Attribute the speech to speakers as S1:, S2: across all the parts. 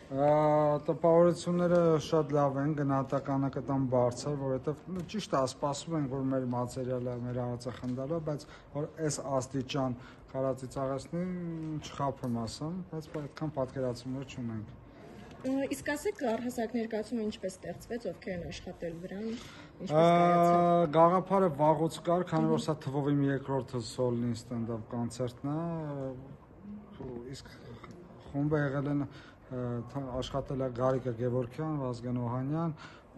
S1: Տպավորությունները շատ լավ են, գնահատականը կտան բարձր, որովհետև ճիշտ է, սպասում ենք, որ մեր մատերիալը, մեր արածը խնդալու, բայց որ այս աստիճան կարածիծաղացնի չխաբում ասեմ, բայց այդքան պատկերացումներ չունենք։
S2: Իսկ ասեք, առհասարակ ներկայացումը ինչպես ստեղծվեց, ովքեր են աշխատել վրան,
S1: Գաղափարը վաղուց կար, քանի որ սա թվով իմ երկրորդ սոլնի ստենդափ կոնցերտն է, իսկ խումբը եղել են աշխատել է Գարիկը Գևորգյան, Վազգեն Օհանյան,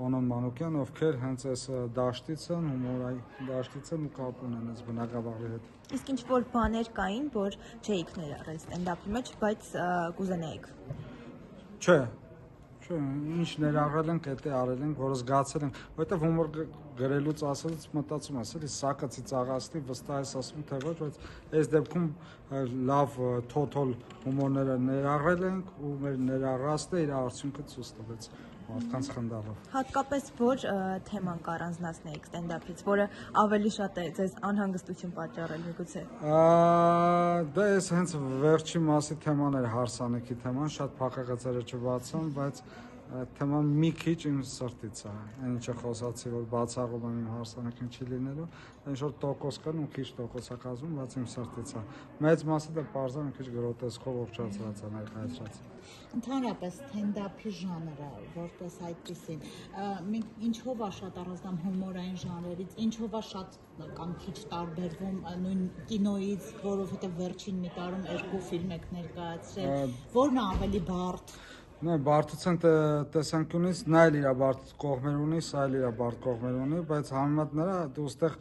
S1: Օնոն Մանուկյան, ովքեր հենց այս դաշտից են, հումորայի դաշտից են ու կապ ունեն այս բնակավարի հետ։
S3: Իսկ ինչ որ բաներ կային, որ չէիք ներառել ստենդափի մեջ, բայց կուզենայիք։
S1: Չէ, ինչ ներառել ենք, դա արել ենք, որը զգացել ենք, որովհետև հումոր գրելուց ասելուց մտածում ես, էլի սակը ծիծաղացնի, վստահ ես ասում, թե ոչ, բայց այս դեպքում լավ թոթոլ հումորները ներառել ենք ու մեր ներառածը իր արդյունքը ցույց տվեց մարդկանց խնդալով։
S3: Հատկապես որ թեման կառանձնացնեիք ստենդափից, որը ավելի շատ է ձեզ անհանգստություն պատճառել միգուցե։
S1: Դա էս հենց վերջի մասի թեման էր, հարսանեկի թեման, շատ փակագծերը չբացան, բայց թեման մի քիչ իմ սրտից է, այն ինչը խոսացի, որ բացառում եմ իմ հարսանեկին չի լինելու, ինչ որ տոկոս կան ու քիչ տոկոս է կազմում, բայց իմ սրտից է։ Մեծ մասը դա պարզան մի քիչ գրոտեսկով օգտացած է ներկայացրած։
S4: Ընդհանրապես ստենդափի ժանրը, որպես այդպեսին, ինչով է շատ առանձնանում հումորային ժանրերից, ինչով է շատ կամ քիչ տարբերվում նույն կինոից, որովհետև վերջին մի տարում 2 ֆիլմ եք ներկայացրել, որն է ավելի բարդ։
S1: Բարդության տեսանկյունից նա էլ իր բարդ կողմեր ունի, սա էլ իր բարդ կողմեր ունի, բայց համեմատ նրա դու այստեղ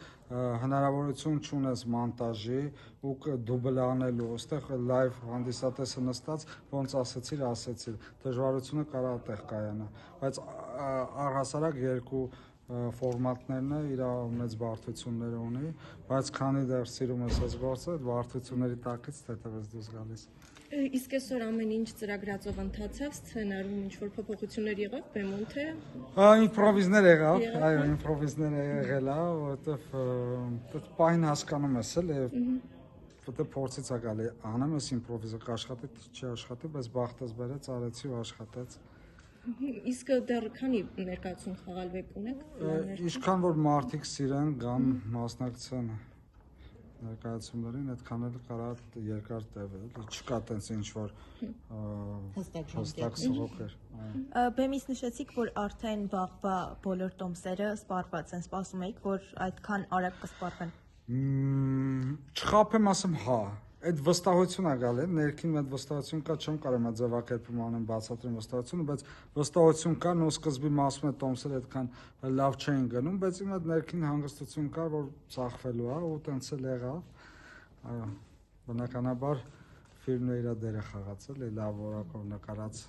S1: հնարավորություն չունես մոնտաժի ու դուբլ անելու, այստեղ լայվ հանդիսատեսը նստած ոնց ասեցիր, դժվարությունը կարա այդտեղ կայանա, բայց առհասարակ երկու ֆորմատներն է, իր մեծ բարդությունները ունի, բայց քանի դեռ սիրում ես այս գործը, այդ բարդությունների տակից թեթև դուրս գալիս։
S2: Իսկ այսօր ամեն ինչ ծրագրածով ընթացավ, սցենարում ինչ-որ փոփոխություններ եղավ, բեմում թե։
S1: Իմպրովիզներ եղավ, այո, իմպրովիզներ եղել է, որովհետև պահին հասկանում ես էլ, որտեղ փորձից է գալի, անեմ ես իմպրովիզը կաշխատի, չի աշխատի, բայց բախտս բերեց, արեցի ու աշխատեց։
S2: Իսկ դեռ քանի ներկայացում խաղալվեք ունեք։
S1: Ինչքան որ մարդիկ սիրեն, գան մասնակցեն ներկայացումներին, այդքան էլ կարա երկար տևել, չկա տենց ինչ որ հստակ սղոքեր։
S3: Բեմից նշեցիք, որ արդեն վաղվա բոլոր տոմսերը սպառված են, սպասում եք, որ այդքան արագ կսպառվեն։
S1: Չխաբեմ ասեմ հա, այդ վստահություն է գալի, ներքին այդ վստահություն կա, չեմ կարող այդ ձևակերպում անեմ բացատրեմ վստահությունը, բայց վստահություն կա, նո սկզբի մասում է տոմսերը այդքան լավ չէին գնում, բայց իմ այդ ներքին հանգստություն կար, որ ծախվելու է ու տենց էլ եղավ։ Այո, բնականաբար ֆիլմը իր դերը խաղաց, էլի լավ որակով նկարած